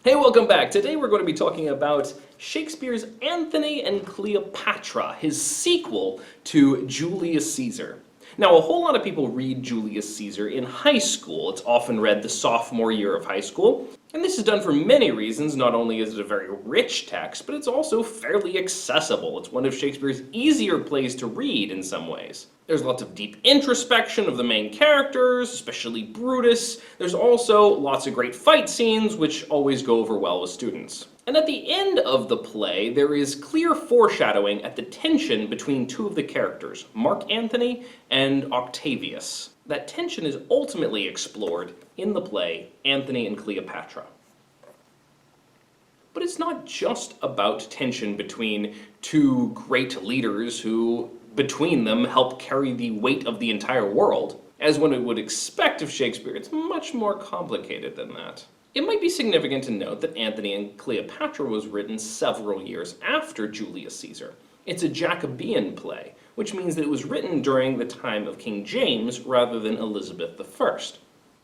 Hey, welcome back. Today we're going to be talking about Shakespeare's Antony and Cleopatra, his sequel to Julius Caesar. Now, a whole lot of people read Julius Caesar in high school. It's often read the sophomore year of high school. And this is done for many reasons. Not only is it a very rich text, but it's also fairly accessible. It's one of Shakespeare's easier plays to read in some ways. There's lots of deep introspection of the main characters, especially Brutus. There's also lots of great fight scenes, which always go over well with students. And at the end of the play, there is clear foreshadowing at the tension between two of the characters, Mark Antony and Octavius. That tension is ultimately explored in the play Antony and Cleopatra. But it's not just about tension between two great leaders who, between them, help carry the weight of the entire world. As one would expect of Shakespeare, it's much more complicated than that. It might be significant to note that Antony and Cleopatra was written several years after Julius Caesar. It's a Jacobean play, which means that it was written during the time of King James rather than Elizabeth I.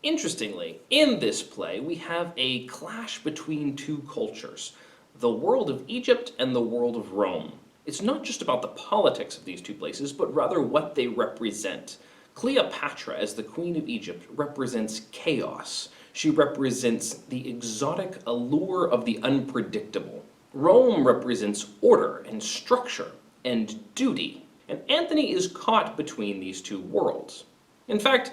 Interestingly, in this play we have a clash between two cultures, the world of Egypt and the world of Rome. It's not just about the politics of these two places, but rather what they represent. Cleopatra, as the Queen of Egypt, represents chaos. She represents the exotic allure of the unpredictable. Rome represents order and structure and duty. And Antony is caught between these two worlds. In fact,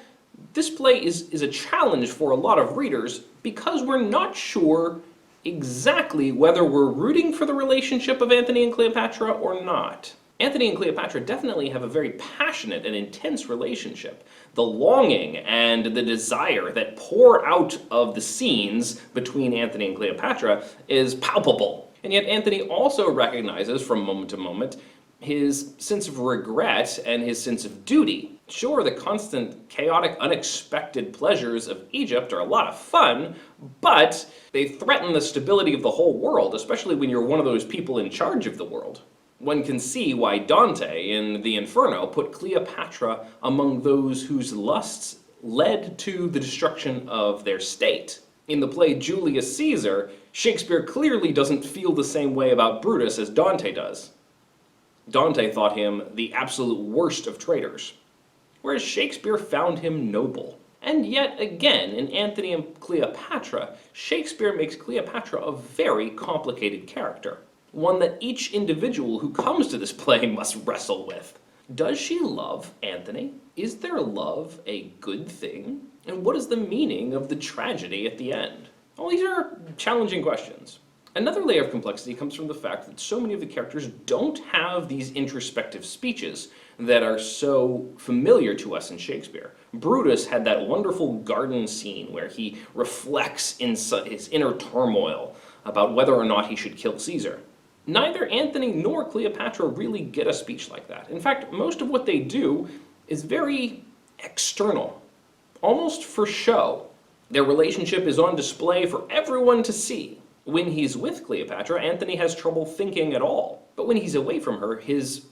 this play is a challenge for a lot of readers because we're not sure exactly whether we're rooting for the relationship of Antony and Cleopatra or not. Antony and Cleopatra definitely have a very passionate and intense relationship. The longing and the desire that pour out of the scenes between Antony and Cleopatra is palpable. And yet Antony also recognizes from moment to moment his sense of regret and his sense of duty. Sure, the constant, chaotic, unexpected pleasures of Egypt are a lot of fun, but they threaten the stability of the whole world, especially when you're one of those people in charge of the world. One can see why Dante in the Inferno put Cleopatra among those whose lusts led to the destruction of their state. In the play Julius Caesar, Shakespeare clearly doesn't feel the same way about Brutus as Dante does. Dante thought him the absolute worst of traitors, whereas Shakespeare found him noble. And yet again, in Antony and Cleopatra, Shakespeare makes Cleopatra a very complicated character, one that each individual who comes to this play must wrestle with. Does she love Antony? Is their love a good thing? And what is the meaning of the tragedy at the end? Well, these are challenging questions. Another layer of complexity comes from the fact that so many of the characters don't have these introspective speeches that are so familiar to us in Shakespeare. Brutus had that wonderful garden scene where he reflects in his inner turmoil about whether or not he should kill Caesar. Neither Antony nor Cleopatra really get a speech like that. In fact, most of what they do is very external, almost for show. Their relationship is on display for everyone to see. When he's with Cleopatra, Antony has trouble thinking at all. But when he's away from her, his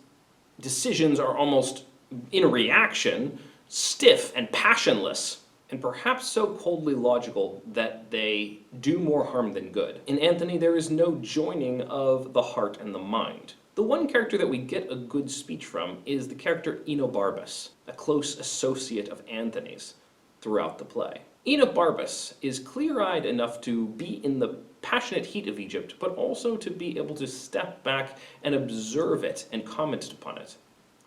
decisions are almost, in reaction, stiff and passionless, and perhaps so coldly logical that they do more harm than good. In Antony, there is no joining of the heart and the mind. The one character that we get a good speech from is the character Enobarbus, a close associate of Antony's throughout the play. Enobarbus is clear-eyed enough to be in the passionate heat of Egypt, but also to be able to step back and observe it and comment upon it.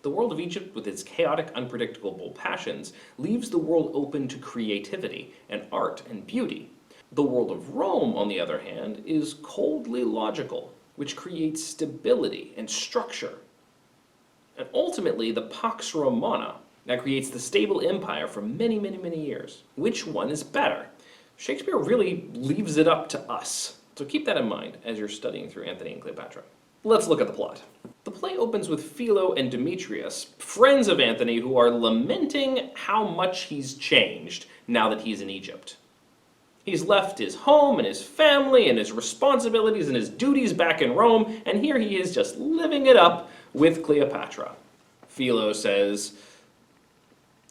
The world of Egypt, with its chaotic, unpredictable passions, leaves the world open to creativity and art and beauty. The world of Rome, on the other hand, is coldly logical, which creates stability and structure. And ultimately, the Pax Romana, that creates the stable empire for many, many, many years. Which one is better? Shakespeare really leaves it up to us. So keep that in mind as you're studying through Antony and Cleopatra. Let's look at the plot. The play opens with Philo and Demetrius, friends of Antony, who are lamenting how much he's changed now that he's in Egypt. He's left his home and his family and his responsibilities and his duties back in Rome, and here he is just living it up with Cleopatra. Philo says,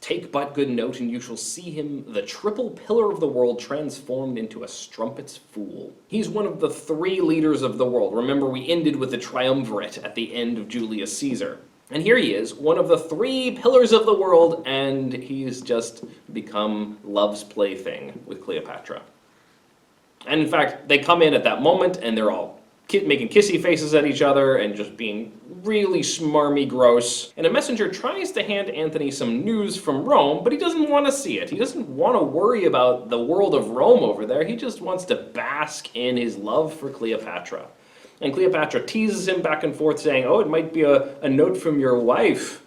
Take but good note, and you shall see him, the triple pillar of the world, transformed into a strumpet's fool. He's one of the 3 leaders of the world. Remember, we ended with the triumvirate at the end of Julius Caesar. And here he is, one of the 3 pillars of the world, and he's just become love's plaything with Cleopatra. And in fact, they come in at that moment, and they're all making kissy faces at each other and just being really smarmy gross. And a messenger tries to hand Antony some news from Rome, but he doesn't want to see it. He doesn't want to worry about the world of Rome over there. He just wants to bask in his love for Cleopatra. And Cleopatra teases him back and forth, saying, oh, it might be a note from your wife.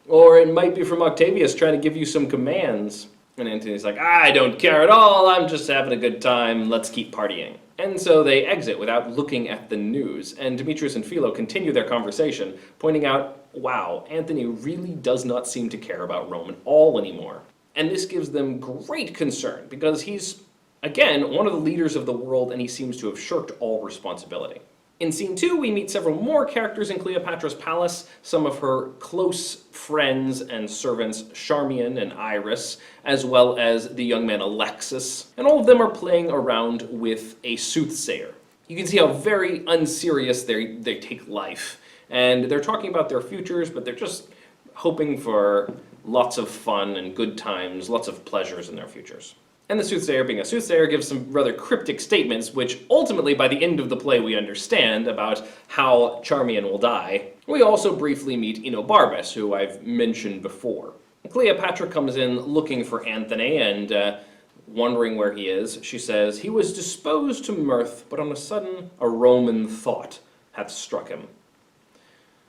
Or it might be from Octavius trying to give you some commands. And Antony's like, I don't care at all. I'm just having a good time. Let's keep partying. And so they exit without looking at the news. And Demetrius and Philo continue their conversation, pointing out, wow, Antony really does not seem to care about Rome at all anymore. And this gives them great concern, because he's, again, one of the leaders of the world, and he seems to have shirked all responsibility. In scene 2, we meet several more characters in Cleopatra's palace, some of her close friends and servants, Charmian and Iris, as well as the young man Alexis, and all of them are playing around with a soothsayer. You can see how very unserious they take life, and they're talking about their futures, but they're just hoping for lots of fun and good times, lots of pleasures in their futures. And the soothsayer, being a soothsayer, gives some rather cryptic statements, which ultimately, by the end of the play, we understand about how Charmian will die. We also briefly meet Enobarbus, who I've mentioned before. Cleopatra comes in looking for Antony and wondering where he is. She says, he was disposed to mirth, but on a sudden a Roman thought hath struck him.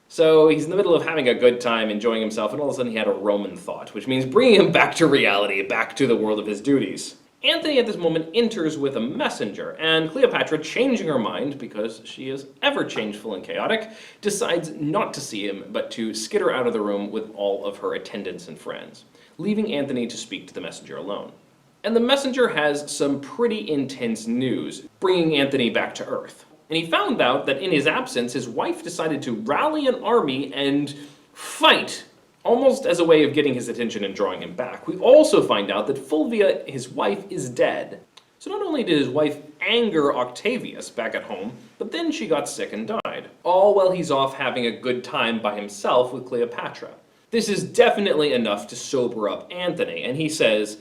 So he's in the middle of having a good time, enjoying himself, and all of a sudden he had a Roman thought, which means bringing him back to reality, back to the world of his duties. Antony at this moment enters with a messenger, and Cleopatra, changing her mind, because she is ever changeful and chaotic, decides not to see him, but to skitter out of the room with all of her attendants and friends, leaving Antony to speak to the messenger alone. And the messenger has some pretty intense news, bringing Antony back to Earth. And he found out that in his absence, his wife decided to rally an army and fight, almost as a way of getting his attention and drawing him back. We also find out that Fulvia, his wife, is dead. So not only did his wife anger Octavius back at home, but then she got sick and died, all while he's off having a good time by himself with Cleopatra. This is definitely enough to sober up Antony, and he says,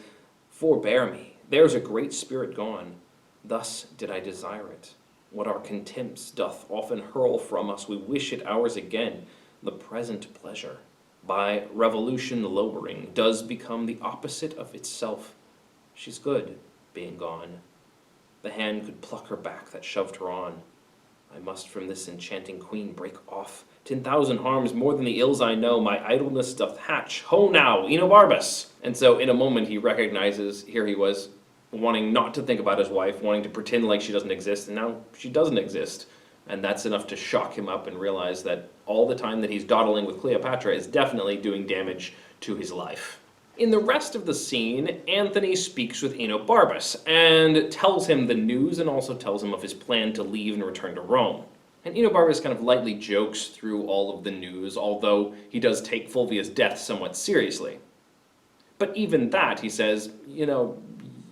forbear me, there's a great spirit gone. Thus did I desire it. What our contempts doth often hurl from us, we wish it ours again. The present pleasure, by revolution lowering, does become the opposite of itself. She's good, being gone. The hand could pluck her back that shoved her on. I must from this enchanting queen break off. 10,000 harms more than the ills I know, my idleness doth hatch. Ho now, Enobarbus! And so in a moment he recognizes, here he was, wanting not to think about his wife, wanting to pretend like she doesn't exist, and now she doesn't exist. And that's enough to shock him up and realize that all the time that he's dawdling with Cleopatra is definitely doing damage to his life. In the rest of the scene, Antony speaks with Enobarbus and tells him the news and also tells him of his plan to leave and return to Rome. And Enobarbus kind of lightly jokes through all of the news, although he does take Fulvia's death somewhat seriously. But even that, he says,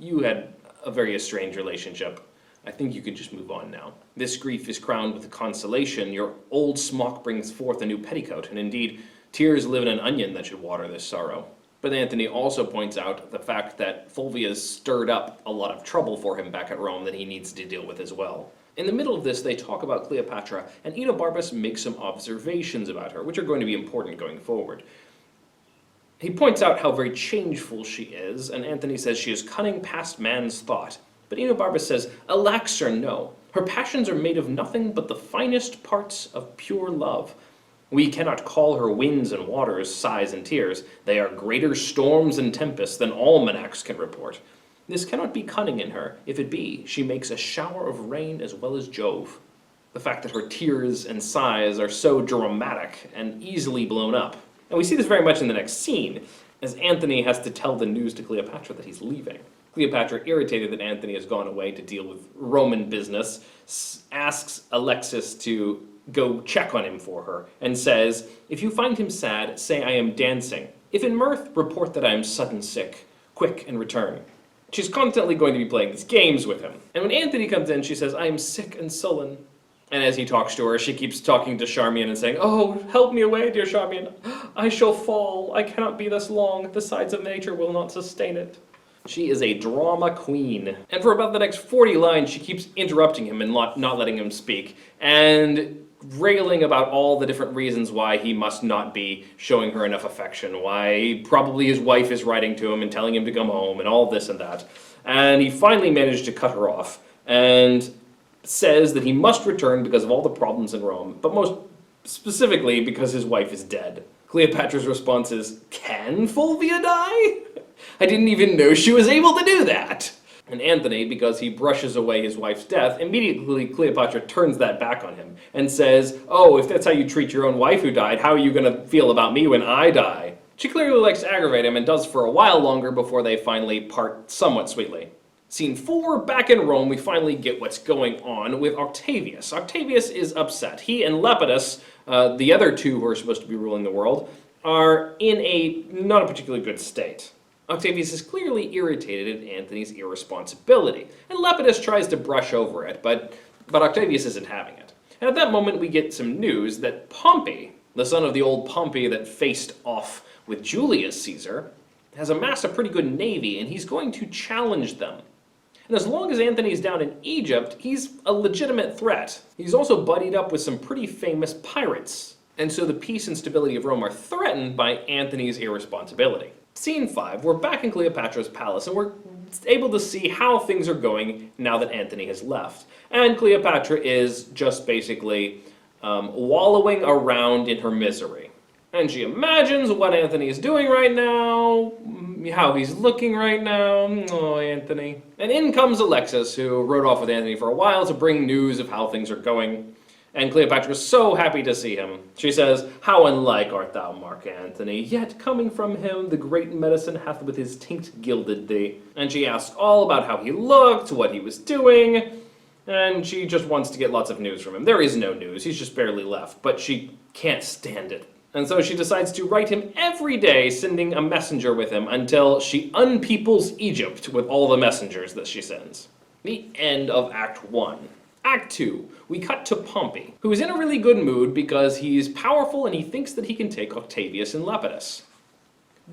you had a very estranged relationship. I think you can just move on now. This grief is crowned with consolation. Your old smock brings forth a new petticoat, and indeed, tears live in an onion that should water this sorrow. But Antony also points out the fact that Fulvia's stirred up a lot of trouble for him back at Rome that he needs to deal with as well. In the middle of this, they talk about Cleopatra, and Enobarbus makes some observations about her, which are going to be important going forward. He points out how very changeful she is, and Antony says she is cunning past man's thought. But Enobarbus says, alack, sir, no. Her passions are made of nothing but the finest parts of pure love. We cannot call her winds and waters, sighs and tears. They are greater storms and tempests than almanacs can report. This cannot be cunning in her. If it be, she makes a shower of rain as well as Jove. The fact that her tears and sighs are so dramatic and easily blown up. And we see this very much in the next scene, as Antony has to tell the news to Cleopatra that he's leaving. Cleopatra, irritated that Antony has gone away to deal with Roman business, asks Alexis to go check on him for her, and says, if you find him sad, say I am dancing. If in mirth, report that I am sudden sick. Quick, and return. She's constantly going to be playing these games with him. And when Antony comes in, she says, I am sick and sullen. And as he talks to her, she keeps talking to Charmian and saying, oh, help me away, dear Charmian. I shall fall. I cannot be thus long. The sides of nature will not sustain it. She is a drama queen. And for about the next 40 lines, she keeps interrupting him and not letting him speak, and railing about all the different reasons why he must not be showing her enough affection, why probably his wife is writing to him and telling him to come home, and all this and that. And he finally managed to cut her off, and says that he must return because of all the problems in Rome, but most specifically because his wife is dead. Cleopatra's response is, can Fulvia die? I didn't even know she was able to do that. And Antony, because he brushes away his wife's death, immediately Cleopatra turns that back on him and says, oh, if that's how you treat your own wife who died, how are you going to feel about me when I die? She clearly likes to aggravate him and does for a while longer before they finally part somewhat sweetly. Scene 4, back in Rome, we finally get what's going on with Octavius. Octavius is upset. He and Lepidus, the other two who are supposed to be ruling the world, are in a not a particularly good state. Octavius is clearly irritated at Antony's irresponsibility, and Lepidus tries to brush over it, but Octavius isn't having it. And at that moment we get some news that Pompey, the son of the old Pompey that faced off with Julius Caesar, has amassed a pretty good navy, and he's going to challenge them. And as long as Antony's down in Egypt, he's a legitimate threat. He's also buddied up with some pretty famous pirates. And so the peace and stability of Rome are threatened by Antony's irresponsibility. Scene 5, we're back in Cleopatra's palace, and we're able to see how things are going now that Antony has left. And Cleopatra is just basically wallowing around in her misery. And she imagines what Antony is doing right now, how he's looking right now. Oh, Antony. And in comes Alexis, who rode off with Antony for a while to bring news of how things are going. And Cleopatra is so happy to see him. She says, how unlike art thou, Mark Antony, yet coming from him the great medicine hath with his tinct gilded thee. And she asks all about how he looked, what he was doing, and she just wants to get lots of news from him. There is no news, he's just barely left, but she can't stand it. And so she decides to write him every day, sending a messenger with him until she unpeoples Egypt with all the messengers that she sends. The end of Act 1. Act 2, we cut to Pompey, who is in a really good mood because he's powerful and he thinks that he can take Octavius and Lepidus.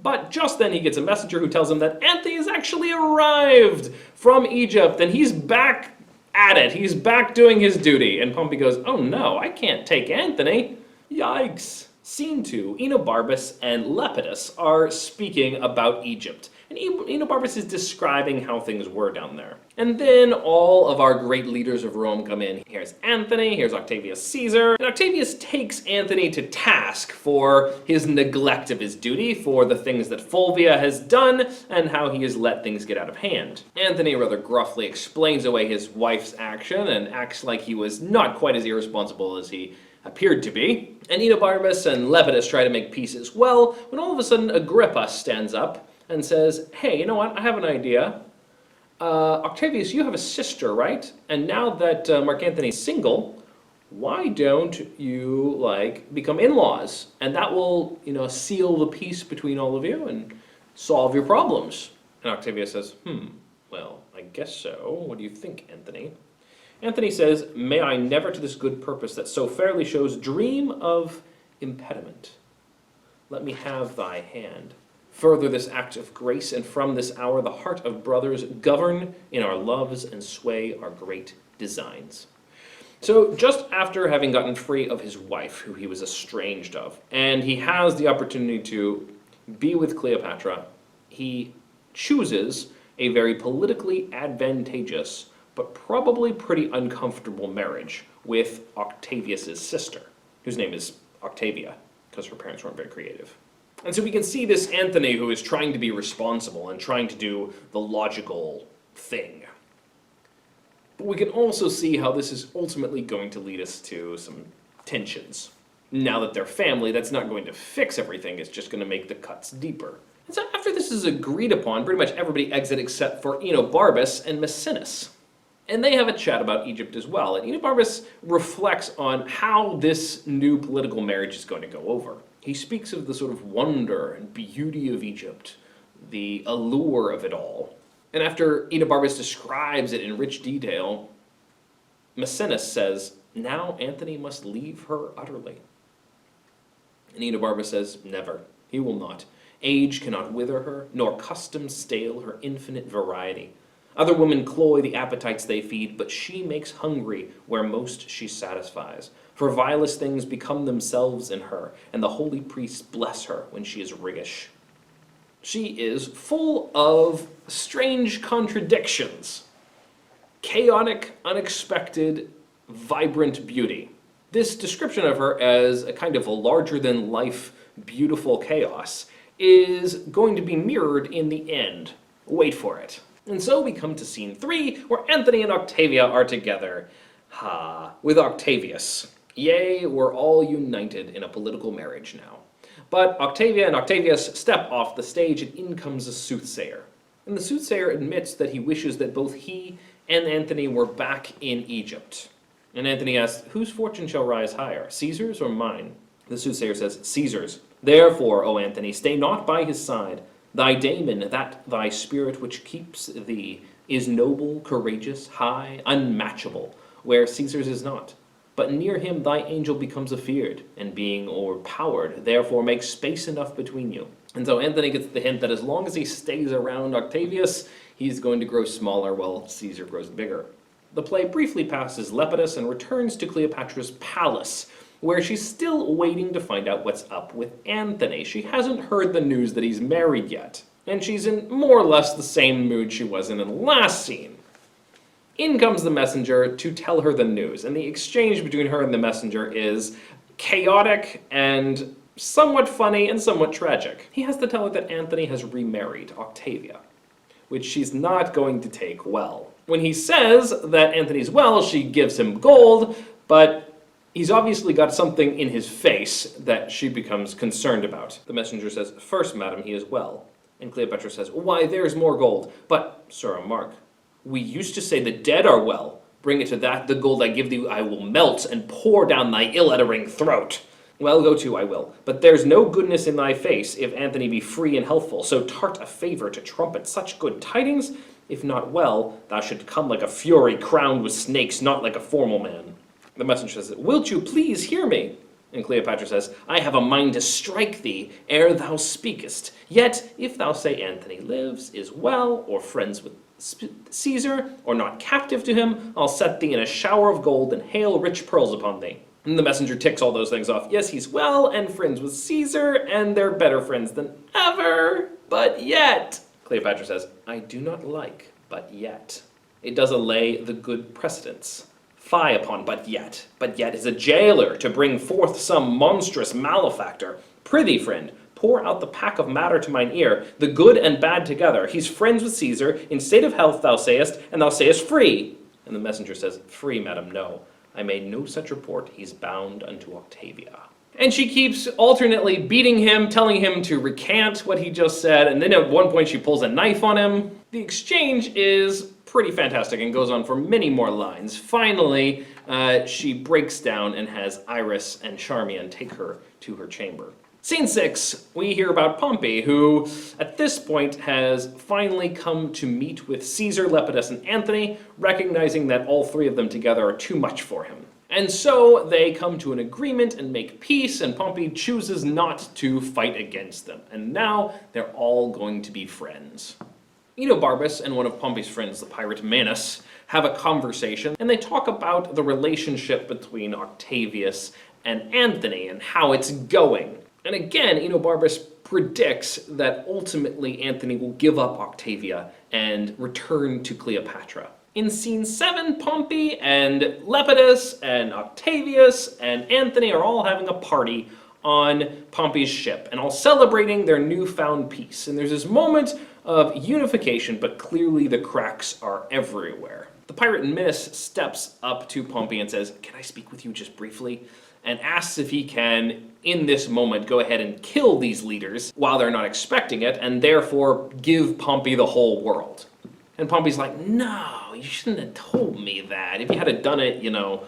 But just then he gets a messenger who tells him that Antony has actually arrived from Egypt and he's back at it. He's back doing his duty. And Pompey goes, oh no, I can't take Antony. Yikes. Scene 2, Enobarbus and Lepidus are speaking about Egypt. And Enobarbus is describing how things were down there. And then all of our great leaders of Rome come in. Here's Antony, here's Octavius Caesar. And Octavius takes Antony to task for his neglect of his duty, for the things that Fulvia has done, and how he has let things get out of hand. Antony rather gruffly explains away his wife's action and acts like he was not quite as irresponsible as he appeared to be. And Enobarbus and Lepidus try to make peace as well, when all of a sudden Agrippa stands up and says, hey, you know what, I have an idea. Octavius, you have a sister, right? And now that Mark Antony's single, why don't you, become in-laws? And that will, seal the peace between all of you and solve your problems. And Octavius says, well, I guess so. What do you think, Antony? Antony says, may I never to this good purpose that so fairly shows dream of impediment. Let me have thy hand. Further this act of grace, and from this hour the heart of brothers govern in our loves and sway our great designs. So just after having gotten free of his wife, who he was estranged of, and he has the opportunity to be with Cleopatra, he chooses a very politically advantageous but probably pretty uncomfortable marriage with Octavius's sister, whose name is Octavia, because her parents weren't very creative. And so we can see this Antony who is trying to be responsible and trying to do the logical thing. But we can also see how this is ultimately going to lead us to some tensions. Now that they're family, that's not going to fix everything, it's just going to make the cuts deeper. And so after this is agreed upon, pretty much everybody exits except for Enobarbus and Maecenas. And they have a chat about Egypt as well. And Enobarbus reflects on how this new political marriage is going to go over. He speaks of the sort of wonder and beauty of Egypt, the allure of it all. And after Enobarbus describes it in rich detail, Maecenas says, "Now Antony must leave her utterly." And Enobarbus says, "Never. He will not. Age cannot wither her, nor custom stale her infinite variety. Other women cloy the appetites they feed, but she makes hungry where most she satisfies. For vilest things become themselves in her, and the holy priests bless her when she is riggish." She is full of strange contradictions. Chaotic, unexpected, vibrant beauty. This description of her as a kind of a larger-than-life, beautiful chaos is going to be mirrored in the end. Wait for it. And so we come to scene 3, where Antony and Octavia are together. With Octavius. Yea, we're all united in a political marriage now. But Octavia and Octavius step off the stage, and in comes a soothsayer. And the soothsayer admits that he wishes that both he and Antony were back in Egypt. And Antony asks, "Whose fortune shall rise higher, Caesar's or mine?" The soothsayer says, "Caesar's. Therefore, O Antony, stay not by his side. Thy daemon, that thy spirit which keeps thee, is noble, courageous, high, unmatchable, where Caesar's is not. But near him thy angel becomes afeared, and being o'erpowered, therefore makes space enough between you." And so Antony gets the hint that as long as he stays around Octavius, he's going to grow smaller while Caesar grows bigger. The play briefly passes Lepidus and returns to Cleopatra's palace, where she's still waiting to find out what's up with Antony. She hasn't heard the news that he's married yet, and she's in more or less the same mood she was in the last scene. In comes the messenger to tell her the news, and the exchange between her and the messenger is chaotic and somewhat funny and somewhat tragic. He has to tell her that Antony has remarried Octavia, which she's not going to take well. When he says that Antony's well, she gives him gold, but he's obviously got something in his face that she becomes concerned about. The messenger says, "First, madam, he is well." And Cleopatra says, "Why, there's more gold. But, sir, Mark, we used to say the dead are well. Bring it to that, the gold I give thee I will melt and pour down thy ill-uttering throat. Well, go to, I will. But there's no goodness in thy face, if Antony be free and healthful. So tart a favour to trumpet such good tidings. If not well, thou should come like a fury crowned with snakes, not like a formal man." The messenger says, "Wilt you please hear me?" And Cleopatra says, "I have a mind to strike thee ere thou speakest. Yet, if thou say Antony lives, is well, or friends with Caesar, or not captive to him, I'll set thee in a shower of gold and hail rich pearls upon thee." And the messenger ticks all those things off. Yes, he's well, and friends with Caesar, and they're better friends than ever. But yet, Cleopatra says, "I do not like but yet. It does allay the good precedents. Fie upon but yet. But yet is a jailer to bring forth some monstrous malefactor. Prithee, friend, pour out the pack of matter to mine ear, the good and bad together. He's friends with Caesar, in state of health thou sayest, and thou sayest free." And the messenger says, "Free, madam, no. I made no such report. He's bound unto Octavia." And she keeps alternately beating him, telling him to recant what he just said, and then at one point she pulls a knife on him. The exchange is pretty fantastic and goes on for many more lines. Finally, she breaks down and has Iris and Charmian take her to her chamber. Scene 6, we hear about Pompey, who at this point has finally come to meet with Caesar, Lepidus, and Antony, recognizing that all three of them together are too much for him. And so they come to an agreement and make peace, and Pompey chooses not to fight against them. And now they're all going to be friends. Enobarbus and one of Pompey's friends, the pirate Manus, have a conversation, and they talk about the relationship between Octavius and Antony and how it's going. And again, Enobarbus predicts that ultimately Antony will give up Octavia and return to Cleopatra. In scene 7, Pompey and Lepidus and Octavius and Antony are all having a party on Pompey's ship, and all celebrating their newfound peace. And there's this moment of unification, but clearly the cracks are everywhere. The pirate Minos steps up to Pompey and says, "Can I speak with you just briefly?" and asks if he can, in this moment, go ahead and kill these leaders while they're not expecting it, and therefore give Pompey the whole world. And Pompey's like, no, you shouldn't have told me that. If you had done it,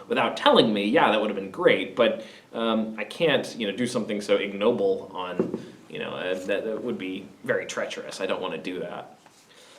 without telling me, yeah, that would have been great. But I can't, do something so ignoble on, that would be very treacherous. I don't want to do that.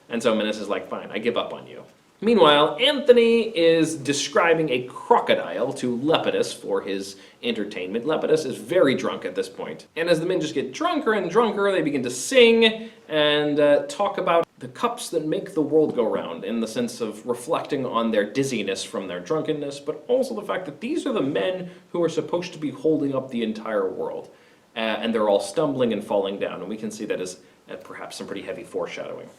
And so Menes is like, fine, I give up on you. Meanwhile, Antony is describing a crocodile to Lepidus for his entertainment. Lepidus is very drunk at this point. And as the men just get drunker and drunker, they begin to sing and talk about the cups that make the world go round, in the sense of reflecting on their dizziness from their drunkenness, but also the fact that these are the men who are supposed to be holding up the entire world. And they're all stumbling and falling down, and we can see that as perhaps some pretty heavy foreshadowing.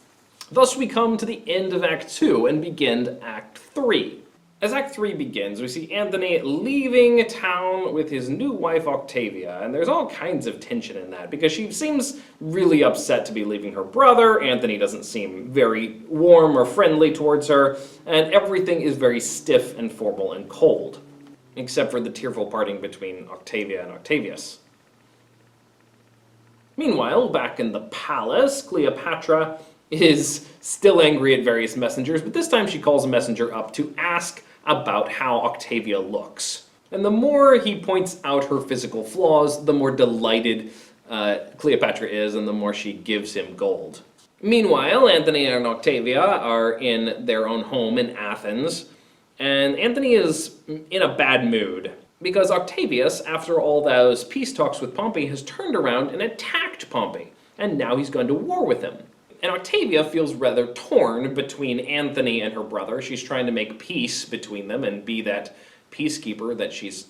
Thus we come to the end of Act 2 and begin Act 3. As Act 3 begins, we see Antony leaving town with his new wife Octavia, and there's all kinds of tension in that, because she seems really upset to be leaving her brother. Antony doesn't seem very warm or friendly towards her, and everything is very stiff and formal and cold, except for the tearful parting between Octavia and Octavius. Meanwhile, back in the palace, Cleopatra is still angry at various messengers, but this time she calls a messenger up to ask about how Octavia looks. And the more he points out her physical flaws, the more delighted Cleopatra is, and the more she gives him gold. Meanwhile, Antony and Octavia are in their own home in Athens, and Antony is in a bad mood, because Octavius, after all those peace talks with Pompey, has turned around and attacked Pompey, and now he's gone to war with him. And Octavia feels rather torn between Antony and her brother. She's trying to make peace between them and be that peacekeeper that she's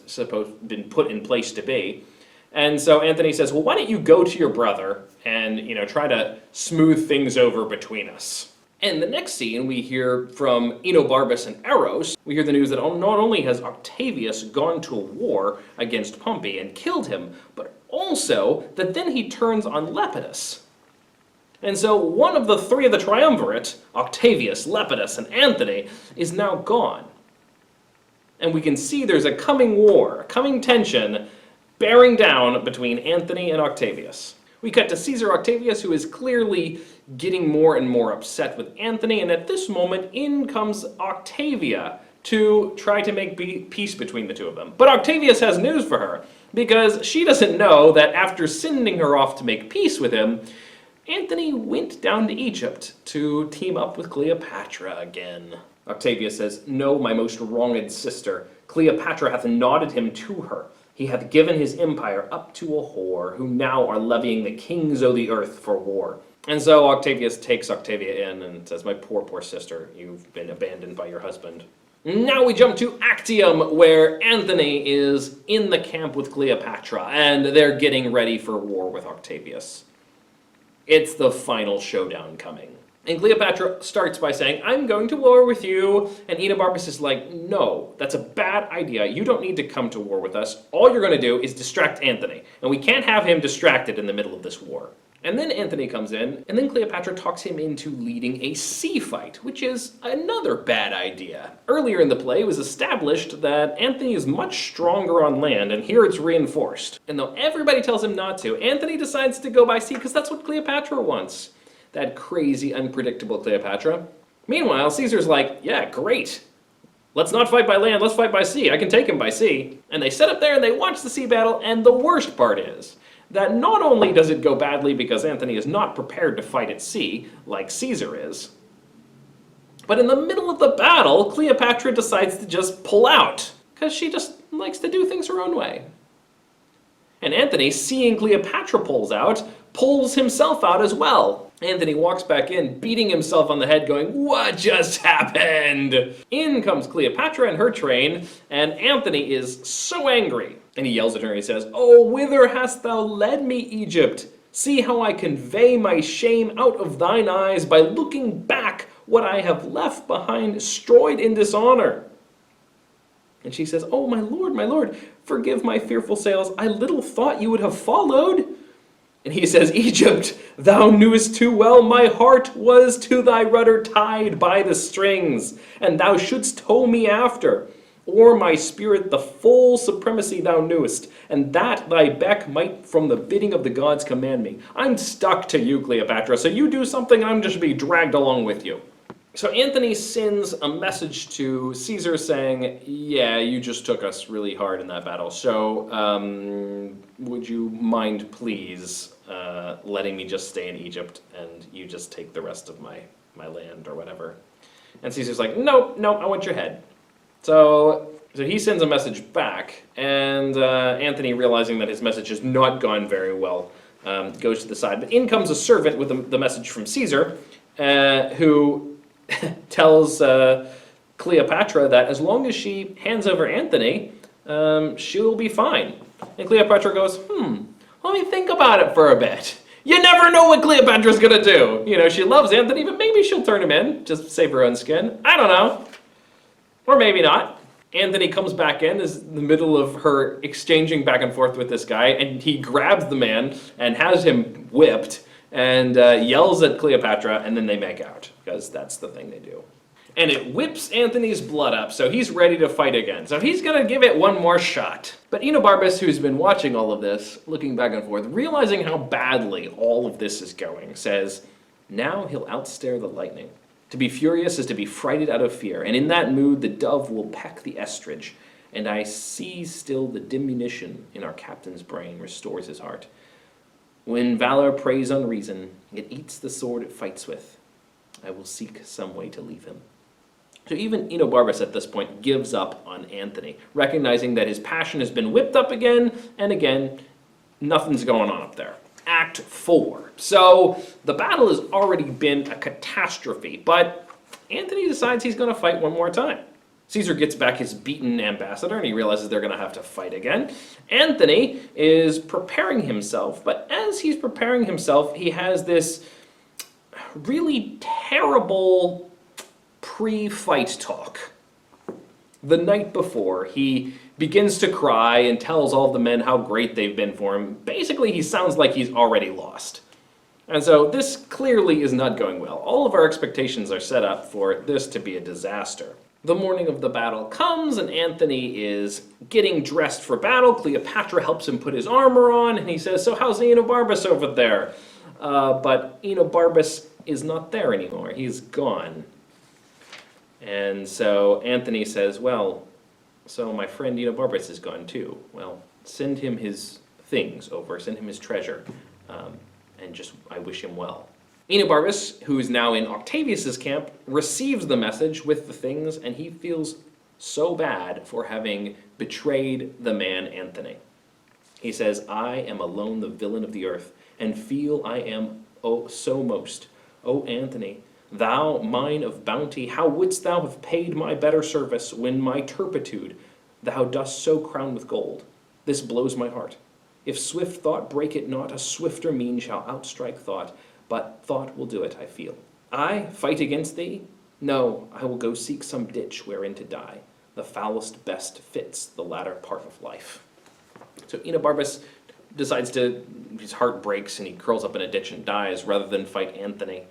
been put in place to be. And so Antony says, well, why don't you go to your brother and, try to smooth things over between us. And the next scene, we hear from Enobarbus and Eros. We hear the news that not only has Octavius gone to war against Pompey and killed him, but also that then he turns on Lepidus. And so one of the three of the triumvirate, Octavius, Lepidus, and Antony, is now gone. And we can see there's a coming war, a coming tension, bearing down between Antony and Octavius. We cut to Caesar Octavius, who is clearly getting more and more upset with Antony, and at this moment in comes Octavia to try to make peace between the two of them. But Octavius has news for her, because she doesn't know that after sending her off to make peace with him, Antony went down to Egypt to team up with Cleopatra again. Octavia says, no, my most wronged sister, Cleopatra hath nodded him to her. He hath given his empire up to a whore, who now are levying the kings o' the earth for war. And so Octavius takes Octavia in and says, my poor, poor sister, you've been abandoned by your husband. Now we jump to Actium, where Antony is in the camp with Cleopatra, and they're getting ready for war with Octavius. It's the final showdown coming. And Cleopatra starts by saying, I'm going to war with you. And Enobarbus is like, no, that's a bad idea. You don't need to come to war with us. All you're going to do is distract Antony. And we can't have him distracted in the middle of this war. And then Antony comes in, and then Cleopatra talks him into leading a sea fight, which is another bad idea. Earlier in the play, it was established that Antony is much stronger on land, and here it's reinforced. And though everybody tells him not to, Antony decides to go by sea because that's what Cleopatra wants. That crazy, unpredictable Cleopatra. Meanwhile, Caesar's like, yeah, great. Let's not fight by land, let's fight by sea. I can take him by sea. And they sit up there and they watch the sea battle, and the worst part is that not only does it go badly because Antony is not prepared to fight at sea, like Caesar is, but in the middle of the battle, Cleopatra decides to just pull out, because she just likes to do things her own way. And Antony, seeing Cleopatra pulls himself out as well. Antony walks back in, beating himself on the head, going, what just happened? In comes Cleopatra and her train, and Antony is so angry. And he yells at her and he says, oh, whither hast thou led me, Egypt? See how I convey my shame out of thine eyes by looking back what I have left behind, destroyed in dishonor. And she says, oh, my lord, forgive my fearful sails. I little thought you would have followed. And he says, Egypt, thou knewest too well my heart was to thy rudder tied by the strings, and thou shouldst tow me after. O'er my spirit the full supremacy thou knewest, and that thy beck might from the bidding of the gods command me. I'm stuck to you, Cleopatra, so you do something and I'm just be dragged along with you. So Antony sends a message to Caesar saying, yeah, you just took us really hard in that battle, so would you mind please letting me just stay in Egypt and you just take the rest of my land or whatever? And Caesar's like, nope, I want your head. So he sends a message back, and Antony, realizing that his message has not gone very well, goes to the side. But in comes a servant with the message from Caesar, who tells Cleopatra that as long as she hands over Antony, she'll be fine. And Cleopatra goes, let me think about it for a bit. You never know what Cleopatra's gonna do. You know, she loves Antony, but maybe she'll turn him in, just to save her own skin. I don't know. Or maybe not. Antony comes back in the middle of her exchanging back and forth with this guy, and he grabs the man and has him whipped and yells at Cleopatra, and then they make out, because that's the thing they do. And it whips Antony's blood up, so he's ready to fight again. So he's going to give it one more shot. But Enobarbus, who's been watching all of this, looking back and forth, realizing how badly all of this is going, says, now he'll outstare the lightning. To be furious is to be frighted out of fear, and in that mood the dove will peck the estrage, and I see still the diminution in our captain's brain restores his heart. When valor preys on reason, it eats the sword it fights with. I will seek some way to leave him. So even Enobarbus at this point gives up on Antony, recognizing that his passion has been whipped up again, and again, nothing's going on up there. Act 4. So the battle has already been a catastrophe, but Antony decides he's going to fight one more time. Caesar gets back his beaten ambassador, and he realizes they're going to have to fight again. Antony is preparing himself, but as he's preparing himself, he has this really terrible pre-fight talk. The night before, he begins to cry and tells all of the men how great they've been for him. Basically, he sounds like he's already lost. And so this clearly is not going well. All of our expectations are set up for this to be a disaster. The morning of the battle comes, and Antony is getting dressed for battle. Cleopatra helps him put his armor on, and he says, so how's Enobarbus over there? But Enobarbus is not there anymore. He's gone. And so Antony says, well, so my friend Enobarbus is gone too. Well, send him his things over, send him his treasure, and just, I wish him well. Enobarbus, who is now in Octavius's camp, receives the message with the things, and he feels so bad for having betrayed the man Antony. He says, I am alone the villain of the earth, and feel I am so most. O Antony, thou mine of bounty, how wouldst thou have paid my better service when my turpitude thou dost so crown with gold? This blows my heart. If swift thought break it not, a swifter mean shall outstrike thought, but thought will do it, I feel. I fight against thee? No, I will go seek some ditch wherein to die. The foulest best fits the latter part of life. So Enobarbus decides his heart breaks and he curls up in a ditch and dies rather than fight Antony,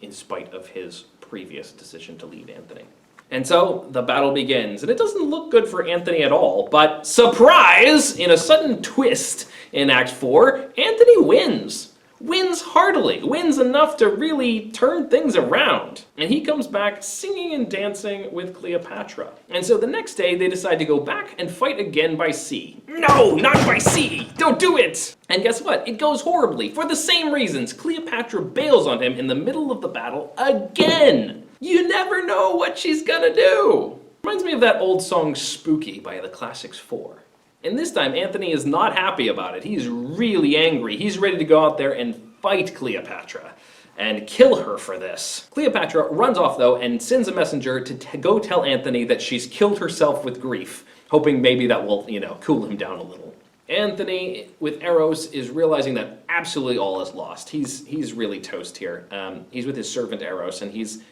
in spite of his previous decision to lead Antony. And so the battle begins, and it doesn't look good for Antony at all, but surprise! In a sudden twist in Act 4, Antony wins. Wins heartily, wins enough to really turn things around. And he comes back singing and dancing with Cleopatra. And so the next day they decide to go back and fight again by sea. No, not by sea! Don't do it! And guess what? It goes horribly. For the same reasons, Cleopatra bails on him in the middle of the battle again. You never know what she's gonna do. Reminds me of that old song Spooky by the Classics 4. And this time, Antony is not happy about it. He's really angry. He's ready to go out there and fight Cleopatra and kill her for this. Cleopatra runs off, though, and sends a messenger to go tell Antony that she's killed herself with grief, hoping maybe that will, cool him down a little. Anthony, with Eros, is realizing that absolutely all is lost. He's really toast here. He's with his servant Eros, and he's...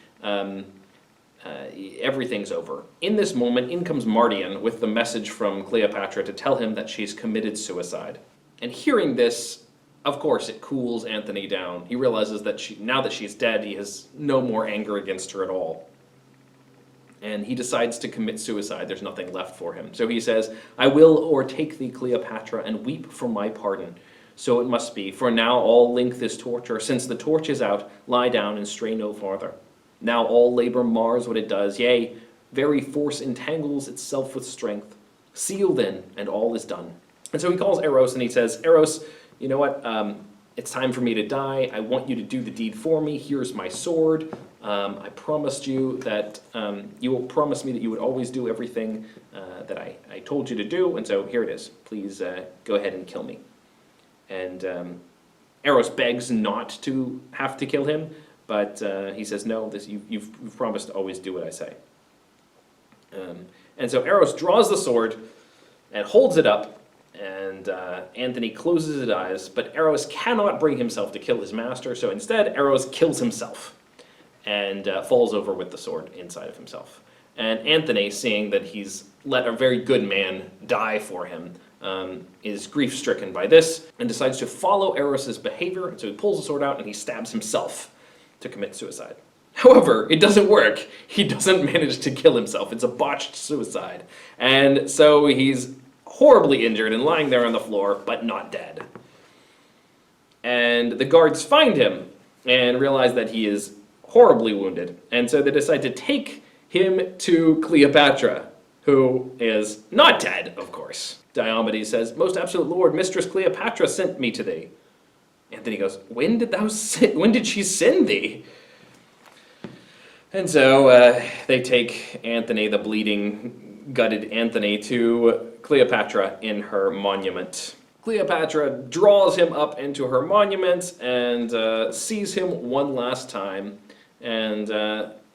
everything's over. In this moment, in comes Mardian with the message from Cleopatra to tell him that she's committed suicide. And hearing this, of course, it cools Antony down. He realizes that now that she's dead, he has no more anger against her at all. And he decides to commit suicide. There's nothing left for him. So he says, I will o'ertake thee, Cleopatra, and weep for my pardon. So it must be, for now all length is torture. Since the torch is out, lie down and stray no farther. Now all labor mars what it does, yea, very force entangles itself with strength. Seal then, and all is done. And so he calls Eros and he says, Eros, you know what? It's time for me to die. I want you to do the deed for me. Here's my sword. I promised you that you will promise me that you would always do everything that I told you to do. And so here it is. Please go ahead and kill me. And Eros begs not to have to kill him, but he says, no, you've promised to always do what I say. And so Eros draws the sword and holds it up, and Antony closes his eyes, but Eros cannot bring himself to kill his master, so instead Eros kills himself and falls over with the sword inside of himself. And Antony, seeing that he's let a very good man die for him, is grief-stricken by this and decides to follow Eros' behavior, and so he pulls the sword out and he stabs himself to commit suicide. However, it doesn't work. He doesn't manage to kill himself. It's a botched suicide. And so he's horribly injured and lying there on the floor, but not dead. And the guards find him and realize that he is horribly wounded. And so they decide to take him to Cleopatra, who is not dead, of course. Diomedes says, "Most absolute lord, Mistress Cleopatra sent me to thee." Antony goes, when did she send thee? And so they take Antony, the bleeding, gutted Antony, to Cleopatra in her monument. Cleopatra draws him up into her monument and sees him one last time, and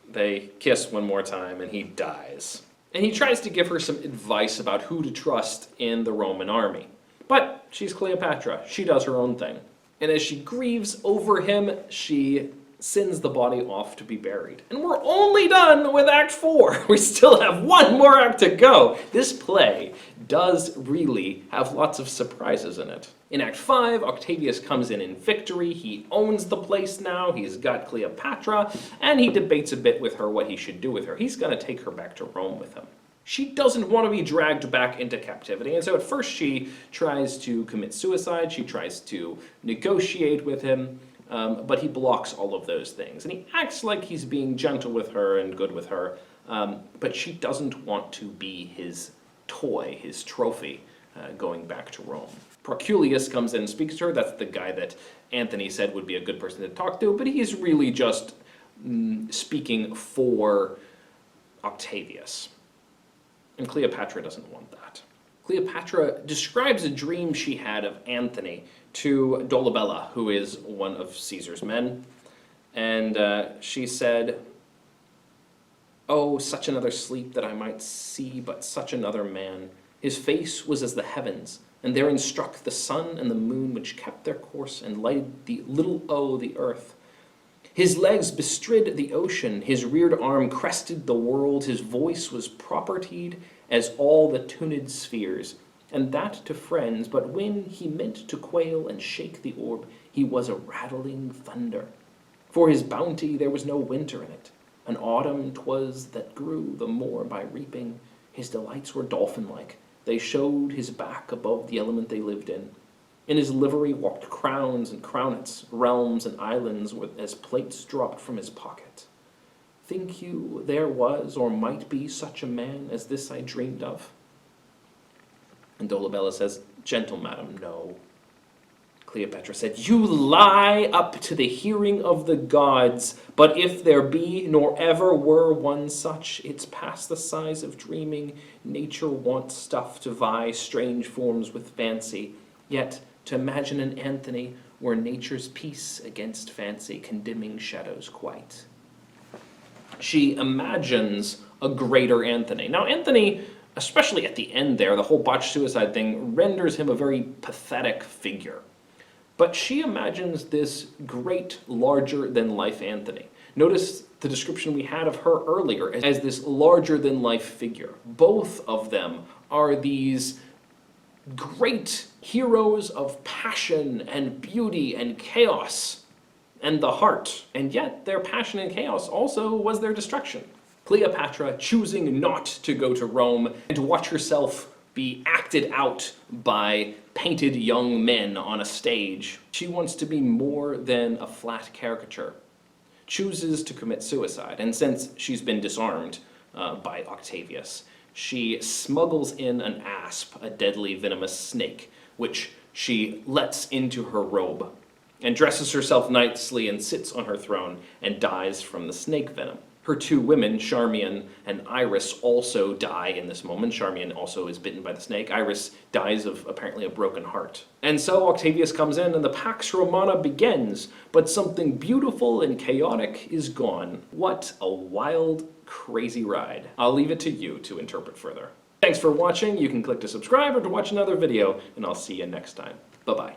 they kiss one more time, and he dies. And he tries to give her some advice about who to trust in the Roman army. But she's Cleopatra. She does her own thing. And as she grieves over him, she sends the body off to be buried. And we're only done with Act 4. We still have one more act to go. This play does really have lots of surprises in it. In Act 5, Octavius comes in victory. He owns the place now. He's got Cleopatra, and he debates a bit with her what he should do with her. He's going to take her back to Rome with him. She doesn't want to be dragged back into captivity, and so at first she tries to commit suicide. She tries to negotiate with him. But he blocks all of those things. And he acts like he's being gentle with her and good with her, but she doesn't want to be his toy, his trophy, going back to Rome. Proculius comes in and speaks to her. That's the guy that Antony said would be a good person to talk to, but he's really just speaking for Octavius. And Cleopatra doesn't want that. Cleopatra describes a dream she had of Antony to Dolabella, who is one of Caesar's men. And she said, "Oh, such another sleep that I might see but such another man. His face was as the heavens, and therein struck the sun and the moon, which kept their course and lighted the little the earth. His legs bestrid the ocean, his reared arm crested the world, his voice was propertied as all the tuned spheres, and that to friends, but when he meant to quail and shake the orb, he was a rattling thunder. For his bounty there was no winter in it, an autumn 'twas that grew the more by reaping. His delights were dolphin-like, they showed his back above the element they lived in. In his livery walked crowns and crownets, realms and islands, as plates dropped from his pocket. Think you there was or might be such a man as this I dreamed of?" And Dolabella says, "Gentle madam, no." Cleopatra said, "You lie up to the hearing of the gods, but if there be, nor ever were one such, it's past the size of dreaming. Nature wants stuff to vie strange forms with fancy, yet to imagine an Antony were nature's peace against fancy, condemning shadows quite." She imagines a greater Antony. Now, Antony, especially at the end there, the whole botched suicide thing, renders him a very pathetic figure. But she imagines this great, larger-than-life Antony. Notice the description we had of her earlier as this larger-than-life figure. Both of them are these great heroes of passion and beauty and chaos and the heart, and yet their passion and chaos also was their destruction. Cleopatra choosing not to go to Rome and to watch herself be acted out by painted young men on a stage. She wants to be more than a flat caricature. chooses to commit suicide. And since she's been disarmed by Octavius, she smuggles in an asp, a deadly venomous snake, which she lets into her robe, and dresses herself nicely and sits on her throne and dies from the snake venom. Her two women, Charmian and Iris, also die in this moment. Charmian also is bitten by the snake. Iris dies of apparently a broken heart. And so Octavius comes in and the Pax Romana begins, but something beautiful and chaotic is gone. What a wild, crazy ride. I'll leave it to you to interpret further. Thanks for watching. You can click to subscribe or to watch another video, and I'll see you next time. Bye-bye.